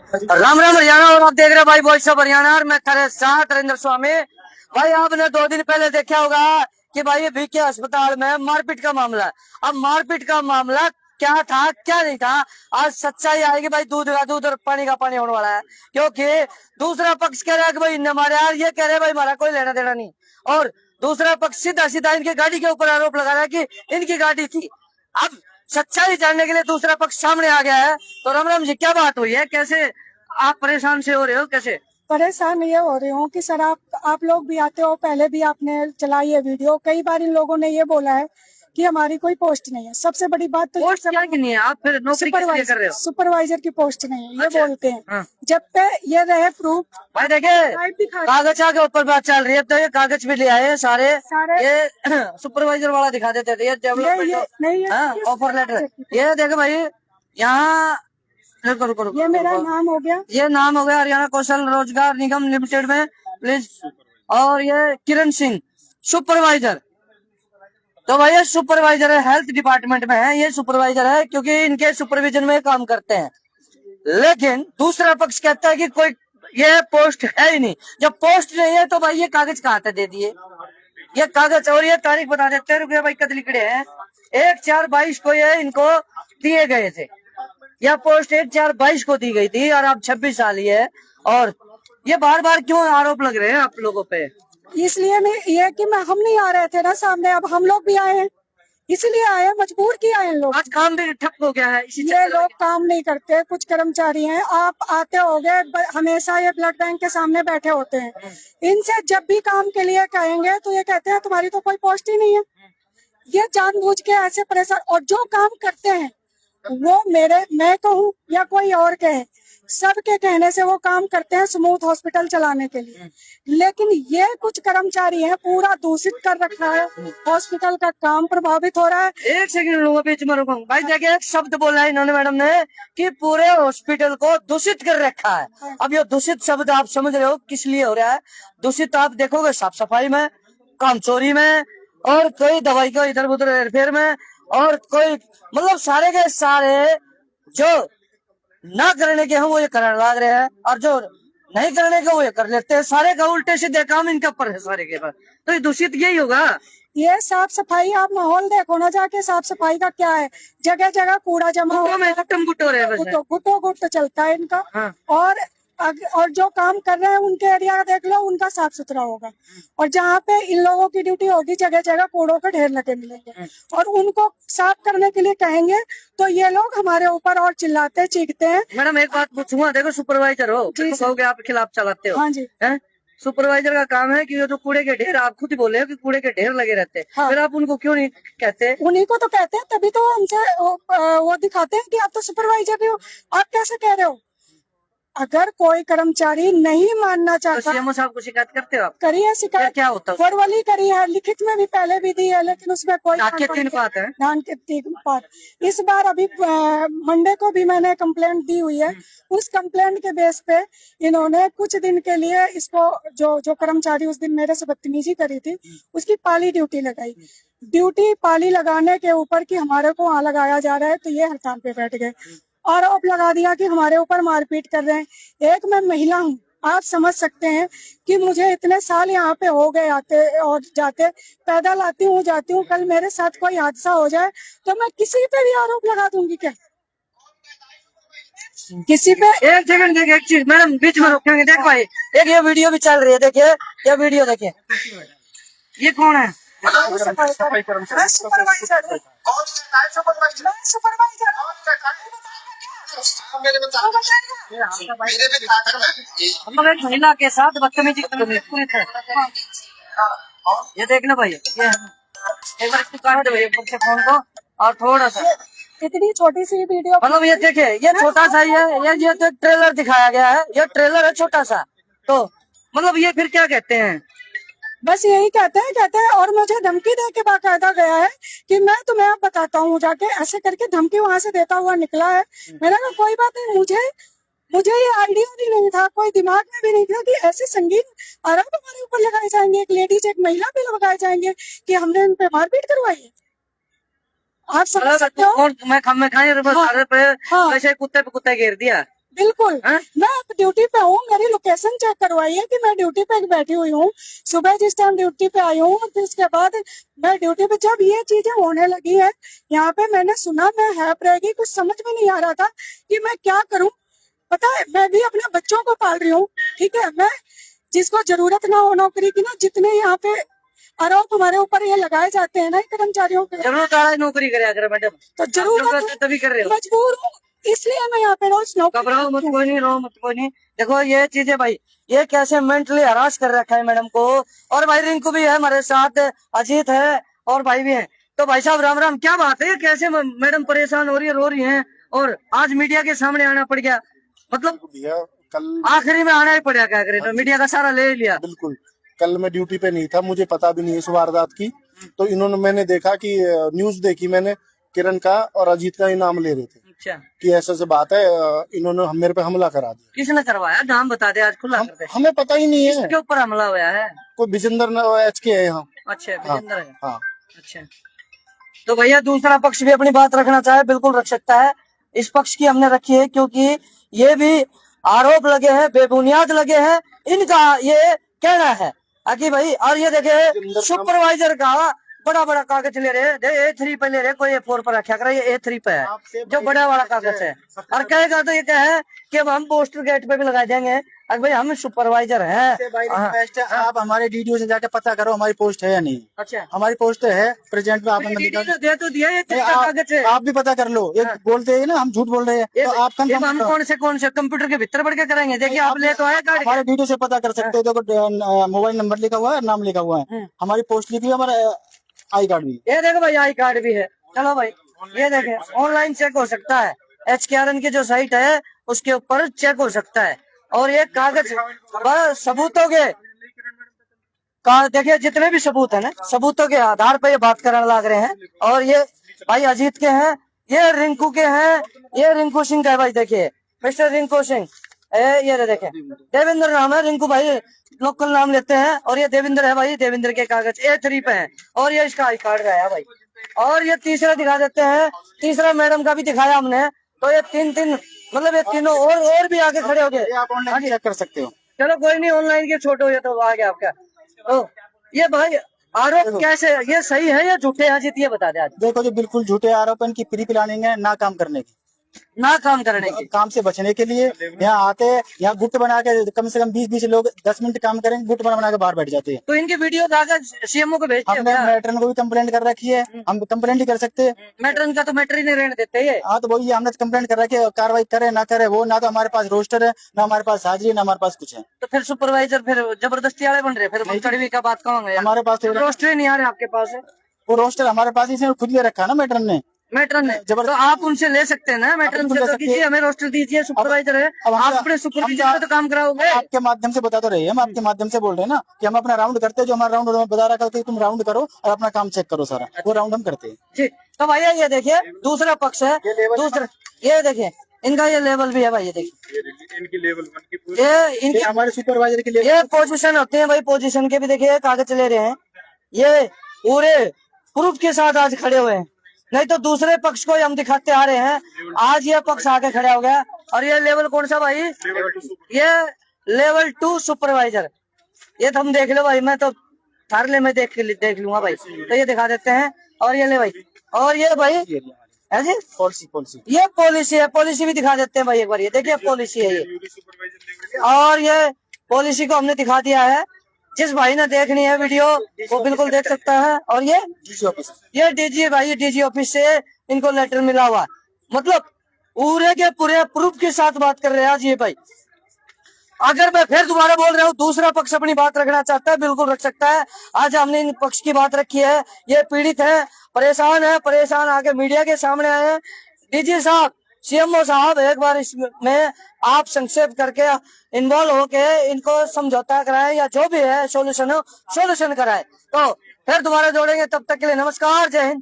राम राम हरियाणा। और आप देख रहे हैं भाई वॉइस ऑफ हरियाणा और मैं खरे साथ नरेंद्र स्वामी। भाई आपने 2 दिन पहले देखा होगा कि भाई ये बीके अस्पताल में मारपीट का मामला है। अब मारपीट का मामला क्या था क्या नहीं था, आज सच्चाई आएगी भाई। दूध का दूध और पानी का पानी होने वाला है, क्योंकि दूसरा पक्ष कह रहा है कि भाई इनने मारे, यार ये कह रहे हैं भाई हमारा कोई लेना देना नहीं। और दूसरा पक्ष सीधा सीधा इनकी गाड़ी के ऊपर आरोप लगा रहा है कि इनकी गाड़ी थी। अब सच्चाई जानने के लिए दूसरा पक्ष सामने आ गया है। तो राम राम जी, क्या बात हुई है? कैसे आप परेशान से हो रहे हो? कैसे परेशान ये हो रही हूँ कि सर आप लोग भी आते हो, पहले भी आपने चलाई है वीडियो, कई बार इन लोगों ने ये बोला है कि हमारी कोई पोस्ट नहीं है। सबसे बड़ी बात तो पोस्ट क्या की नहीं है? आप फिर नौकरी किस लिए कर रहे हो? सुपरवाइजर की पोस्ट नहीं है, ये अच्छा। बोलते हैं। हाँ। जब पे ये रहे प्रूफ। भाई देखिए, कागज के ऊपर बात चल रही है तो ये कागज भी ले आए सारे। ये सुपरवाइजर वाला दिखा देते थे, ये डेवलपमेंट ऑफर लेटर। ये देखो भाई, यहाँ रुको ये मेरा नाम हो गया, ये नाम हो गया हरियाणा कौशल रोजगार निगम लिमिटेड में प्लीज। और ये किरण सिंह सुपरवाइजर। तो भाई ये सुपरवाइजर है, हेल्थ डिपार्टमेंट में है ये सुपरवाइजर है, क्योंकि इनके सुपरविजन में काम करते हैं। लेकिन दूसरा पक्ष कहता है कि कोई ये पोस्ट है ही नहीं। जब पोस्ट नहीं है तो भाई ये कागज कहाँ से दे दिए? ये कागज और ये तारीख बता देते हैं, रुपये भाई कद लिखड़े हैं। 1/4/22 को ये इनको दिए गए थे। यह पोस्ट 1/4/22 को दी गई थी और अब 26 साल ही है। और ये बार बार क्यों आरोप लग रहे हैं आप लोगों पे? इसलिए मैं ये कि मैं हम नहीं आ रहे थे ना सामने, अब हम लोग भी आए हैं, इसलिए आए, मजबूर किया है लोग। आज काम भी ठप हो गया है। ये लोग काम नहीं करते, कुछ कर्मचारी हैं, आप आते होगे हमेशा ये ब्लड बैंक के सामने बैठे होते हैं। इनसे जब भी काम के लिए कहेंगे तो ये कहते हैं तुम्हारी तो कोई पोस्ट ही नहीं है। ये जानबूझ के ऐसे परेशान, और जो काम करते हैं वो मैं कहूँ या कोई और कहे, सबके कहने से वो काम करते हैं स्मूथ हॉस्पिटल चलाने के लिए। लेकिन ये कुछ कर्मचारी हैं, पूरा दूषित कर रखा है, हॉस्पिटल का काम प्रभावित हो रहा है। एक सेकंड लूंगा, बीच में रुकूंगा भाई। देखिए, एक शब्द बोला है इन्होंने, मैडम ने, कि पूरे हॉस्पिटल को दूषित कर रखा है। अब ये दूषित शब्द आप समझ रहे हो किस लिए हो रहा है? दूषित आप देखोगे साफ सफाई में, काम चोरी में, और कोई दवाई को इधर उधर हेरफेर में, और कोई मतलब सारे के सारे जो ना करने के हैं वो ये करने लग रहे हैं, और जो नहीं करने के वो ये कर लेते हैं। सारे का उल्टे सीधे काम इनके ऊपर है सारे के पास। तो ये दूषित यही होगा। ये साफ सफाई, आप माहौल देखो ना जाके, साफ सफाई का क्या है, जगह जगह कूड़ा जमा हो, गुट्टो गुट चलता है इनका। हाँ। और जो काम कर रहे हैं उनके एरिया देख लो, उनका साफ सुथरा होगा, और जहाँ पे इन लोगों की ड्यूटी होगी जगह जगह कूड़ों के ढेर लगे मिलेंगे, और उनको साफ करने के लिए कहेंगे तो ये लोग हमारे ऊपर और चिल्लाते चीखते हैं। मैडम एक बात पूछूंगा, देखो सुपरवाइजर हो, कहोगे आप खिलाफ चलाते हो। हाँ जी। सुपरवाइजर का काम है कि ये जो कूड़े के ढेर, आप खुद ही बोले हो कि कूड़े के ढेर लगे रहते हैं। हाँ। फिर आप उनको क्यों नहीं कहते? उन्हीं को तो कहते हैं, तभी तो हमसे वो दिखाते हैं कि आप तो सुपरवाइजर भी हो। आप कैसे कह रहे हो? अगर कोई कर्मचारी नहीं मानना चाहता तो सीएमओ साहब को शिकायत करते हो आप? करी है शिकायत। क्या होता है? फॉर्मली करी है, लिखित में भी पहले भी दी है, लेकिन उसमें कोई धान के 3 पात है। धान के 3 पात। इस बार अभी मंडे को भी मैंने कंप्लेंट दी हुई है। उस कंप्लेंट के बेस पे इन्होंने कुछ दिन के लिए इसको, जो कर्मचारी उस दिन मेरे से बदतमीजी करी थी, उसकी पाली ड्यूटी लगाई। ड्यूटी पाली लगाने के ऊपर कि हमारे को वहाँ लगाया जा रहा है, तो ये हड़ताल पे बैठ गए। आरोप लगा दिया कि हमारे ऊपर मारपीट कर रहे हैं। एक मैं महिला हूँ, आप समझ सकते हैं कि मुझे इतने साल यहाँ पे हो गए आते और जाते, पैदल आती हूँ जाती हूँ। कल मेरे साथ कोई हादसा हो जाए तो मैं किसी पे भी आरोप लगा दूंगी क्या? किसी पे? एक सेकंड देखिए, एक चीज मैडम बीच में रोकेंगे। देख भाई, एक ये वीडियो भी चल रही है, देखिए ये वीडियो देखिए। ये कौन है? महिला के साथ बदतमीजी पूरी तरह। ये देखना भाई, ये एक बार इसको काट दो भाई फोन को, और थोड़ा सा इतनी छोटी सी वीडियो, मतलब ये देखिए, ये छोटा सा ही है, ये तो ट्रेलर दिखाया गया है, ये ट्रेलर है छोटा सा। तो मतलब ये फिर क्या कहते हैं? बस यही कहते हैं। और मुझे धमकी दे के बाकायदा गया है कि मैं तुम्हें अब बताता हूँ जाके, ऐसे करके धमकी वहाँ से देता हुआ निकला है। मैंने कहा कोई बात नहीं, मुझे ये आइडिया भी नहीं था, कोई दिमाग में भी नहीं था कि ऐसे संगीन आरोप हमारे ऊपर लगाए जाएंगे, एक लेडीज एक महिला पे लगाए जाएंगे कि हमने इन पे मारपीट करवाई है। आप समझ सकते हो? मैं खाए हाँ। वैसे कुत्ते पे कुत्ता घेर दिया। बिल्कुल। हैं? मैं अब ड्यूटी पे हूँ, मेरी लोकेशन चेक करवाइए कि मैं ड्यूटी पे बैठी हुई हूँ। सुबह जिस टाइम ड्यूटी पे आई हूँ, तो उसके बाद मैं ड्यूटी पे जब ये चीजें होने लगी है यहाँ पे, मैंने सुना मैं हैप रहेगी, कुछ समझ में नहीं आ रहा था कि मैं क्या करूँ। पता है, मैं भी अपने बच्चों को पाल रही हूँ, ठीक है। मैं जिसको जरूरत ना हो नौकरी की ना, जितने यहाँ पे आरोप हमारे ऊपर ये लगाए जाते हैं ना कर्मचारियों के, जरूरत आ रहा है नौकरी करे अगर मैडम, तो आप जरूरत है तभी कर रहे हो। मजबूर हूँ, इसलिए मैं यहाँ पे रोज नौकरी घबराओ मत, करती हूँ। कोई नहीं, रो मत, कोई नहीं। देखो ये चीजें भाई, ये कैसे मेंटली हरास कर रखा है मैडम को। और भाई रिंकू भी है हमारे साथ, अजीत है और भाई भी है। तो भाई साहब राम राम, क्या बात है, कैसे मैडम परेशान हो रही है, रो रही हैं, और आज मीडिया के सामने आना पड़ गया, मतलब भैया कल आखिरी में आना ही पड़ा, क्या करें, तो मीडिया का सारा ले लिया। बिल्कुल, कल मैं ड्यूटी पे नहीं था, मुझे पता भी नहीं इस वारदात की। तो इन्होंने, मैंने देखा कि न्यूज देखी मैंने, किरण का और अजीत का ही नाम ले रहे थे अच्छा, कि ऐसा से बात है, इन्होंने मेरे पे हमला करा दिया। किसने करवाया, नाम बता दे, आज खुला कर दे। हमें पता ही नहीं है, किसके ऊपर हमला हुआ है? कोई विजेंद्र एच के है यहाँ। अच्छा, हाँ, विजेंद्र है। हाँ। अच्छा, तो भैया दूसरा पक्ष भी अपनी बात रखना चाहे बिल्कुल रख सकता है। इस पक्ष की हमने रखी है क्योंकि ये भी आरोप लगे हैं, बेबुनियाद लगे हैं, इनका ये कहना है कि भाई, और ये देखे सुपरवाइजर का बड़ा बड़ा कागज ले रहे, A3 पे ले रहे, कोई A4 पर रखा कर, ये A3 पे है जो बड़ा वाला कागज है। और कहेगा तो ये क्या है कि अब हम पोस्टर गेट पे भी लगा देंगे, अरे भाई हम सुपरवाइजर हैं। आप हमारे डीडीओ से जाके पता करो हमारी पोस्ट है या नहीं। अच्छा, हमारी पोस्ट है प्रेजेंट में, आपने दे तो दिया, ये किसका कागज है? आप भी पता कर लो। ये बोलते हैं ना हम झूठ बोल रहे हैं, तो आप ये हम कौन से कंप्यूटर के भीतर बढ़ के करेंगे? देखिए आप ले तो आए कार्ड, हमारे डीडीओ से पता कर सकते हो। देखो मोबाइल नंबर लिखा हुआ है, नाम लिखा हुआ है, हमारी पोस्ट लिखी है, हमारा आई कार्ड भी। ये देखो भाई, आई कार्ड भी है। चलो भाई, ये देखे, ऑनलाइन चेक हो सकता है, HKRN की जो साइट है उसके ऊपर चेक हो सकता है। और ये कागज बस सबूतों के देखिए, जितने भी सबूत है ना, सबूतों के आधार पर ये बात करने लग रहे हैं। और ये भाई अजीत के हैं, ये रिंकू के हैं, ये रिंकू सिंह का है भाई, देखिए मिस्टर रिंकू सिंह, ये देखे देवेंद्र नाम है, रिंकू भाई लोकल नाम लेते हैं। और ये देवेंद्र है भाई, देवेंद्र के कागज A3 पे है, और ये इसका आई कार्ड है भाई। और ये तीसरा दिखा देते हैं, तीसरा मैडम का भी दिखाया हमने। तो ये तीन मतलब ये तीनों और भी आगे खड़े हो गए, आप ऑनलाइन चेक कर सकते हो। चलो कोई नहीं, ऑनलाइन के छोटे हो, ये तो आ गया आपका। तो ये भाई आरोप कैसे, ये सही है या झूठे हैं अजीत, ये बता दे आज। देखो जो बिल्कुल झूठे आरोप हैं, इनकी प्री प्लानिंग है ना काम करने की, ना काम करने की। काम से बचने के लिए यहाँ आते हैं, यहाँ गुट बना के कम से कम 20-20 लोग 10 मिनट काम करेंगे, गुट बना के बाहर बैठ जाते हैं। तो इनके वीडियो आकर CMO को भेजते हमने हैं। मैट्रन को भी कंप्लेंट कर रखी है, हम कंप्लेंट ही कर सकते हैं। मैटर का तो मैटर ही नहीं रहने देते ये। हाँ तो वही हमने कंप्लेंट कर रखी है, कार्रवाई करे ना करे वो, ना तो हमारे पास रोस्टर है, ना हमारे पास हाजिरी है, ना हमारे पास कुछ है। तो फिर सुपरवाइजर फिर जबरदस्ती वाले बन रहे, फिर कड़वी का बात कहूंगा यार। हमारे पास तो रोस्टर ही नहीं आ रहे आपके पास है। वो रोस्टर हमारे पास ही खुद ले रखा है ना मैट्रन ने। मैटर ने तो आप उनसे ले सकते हैं ना, मैटर से तो कीजिए, हमें रोस्टर दीजिए, सुपरवाइजर है, आप अपने सुपरवाइजर पे तो काम कराओगे। आपके माध्यम से बता तो रहे हैं, हम आपके माध्यम से बोल रहे हैं ना कि हम अपना राउंड करते हैं, जो हमारा राउंड बता रखा है तुम राउंड करो और अपना काम चेक करो सारा, वो राउंड हम करते हैं जी। तो भैया ये देखिए दूसरा पक्ष है, दूसरा ये देखिए इनका ये लेवल भी है भाई, ये देखिए इनकी लेवल 1 की ये इनकी हमारे सुपरवाइजर के लिए ये पोजीशन होते हैं भाई, पोजीशन के भी देखिए कागज ले रहे हैं, ये पूरे प्रूफ के साथ आज खड़े हुए हैं। नहीं तो दूसरे पक्ष को हम दिखाते आ रहे हैं, आज ये पक्ष आके खड़ा हो गया। और ये लेवल कौन सा भाई? ये लेवल 2 सुपरवाइजर, ये तो हम देख लो भाई, मैं तो थारले में देख लूंगा भाई। तो ये दिखा देते हैं, और ये ले भाई, और ये भाई है जी पॉलिसी ये पॉलिसी है, पॉलिसी भी दिखा देते हैं भाई एक बार, ये देखिए पॉलिसी है ये। और ये पॉलिसी को हमने दिखा दिया है, जिस भाई ने देखनी है वीडियो वो बिल्कुल देख सकता है। और ये डीजी भाई, डीजी ऑफिस से इनको लेटर मिला हुआ, मतलब पूरे के पूरे प्रूफ के साथ बात कर रहे हैं आज ये भाई। अगर मैं फिर दोबारा बोल रहा हूँ, दूसरा पक्ष अपनी बात रखना चाहता है बिल्कुल रख सकता है। आज हमने इन पक्ष की बात रखी है, ये पीड़ित है, परेशान आके मीडिया के सामने आए हैं। डीजी साहब, CMO साहब, एक बार इसमें आप संक्षेप करके इन्वॉल्व होके इनको समझौता कराए, या जो भी है सोल्यूशन कराए। तो फिर दोबारा जोड़ेंगे, तब तक के लिए नमस्कार, जय हिंद।